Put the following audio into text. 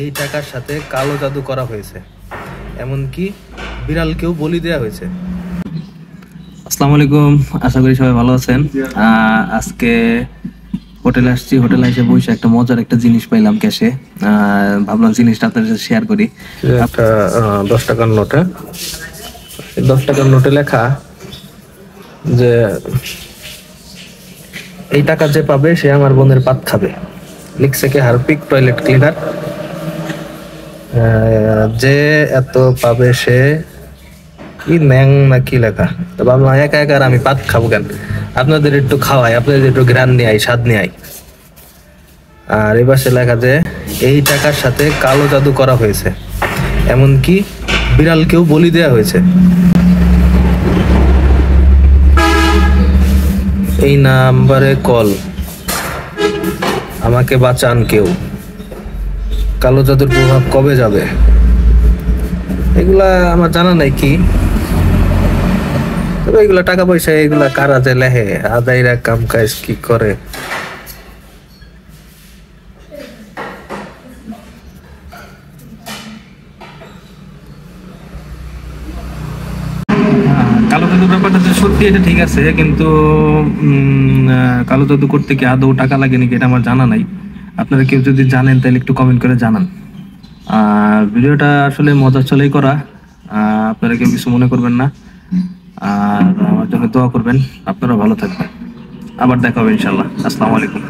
এই টাকার সাথে কালো জাদু করা হয়েছে, এমনকি বিড়ালকেও বলি দেওয়া হয়েছে। আসসালামু আলাইকুম, আশা করি সবাই ভালো আছেন। আজকে হোটেলে আসছি, হোটেলে এসে বসে একটা মজার একটা জিনিস পাইলাম ক্যাশে। ভাবলাম জিনিসটা আপনাদের সাথে শেয়ার করি। একটা 10 টাকার নোটে 10 টাকার নোটে লেখা যে এই টাকা যে পাবে সে আমার বোনের পাত খাবে। লিখছে কি হারপিক টয়লেট ক্লিনার, যে এত পাবে সে কি ন্যাং না কি লেখা। তো ভাবলাম একা একা আর আমি পাত খাবো কেন, আপনাদের একটু খাওয়াই, আপনাদের একটু ঘ্রাণ নিয়ে আই, স্বাদ নিয়ে আই। আর এবার সে লেখা যে এই টাকার সাথে কালো জাদু করা হয়েছে, এমনকি বিড়ালকেও বলি দেওয়া হয়েছে। এই নাম্বারে কল, আমাকে বাঁচান কেউ, কালো জাদুর প্রভাব কবে যাবে। এগুলা আমার জানা নাই কি, তবে এগুলা টাকা পয়সা এগুলা কারা যে লেহে, আদায়রা কাম কাজ কি করে। কালো জাদুর ব্যাপারটা সত্যি, এটা ঠিক আছে, কিন্তু কালো জাদু করতে কি আদৌ টাকা লাগে নাকি এটা আমার জানা নাই। আপনারা কেউ যদি জানেন তাহলে একটু কমেন্ট করে জানান। ভিডিওটা আসলে মজার চলেই করা, আপনারা কেউ কিছু মনে করবেন না। আর আমার জন্য দোয়া করবেন, আপনারা ভালো থাকবেন। আবার দেখা হবে ইনশাল্লাহ। আসসালামু আলাইকুম।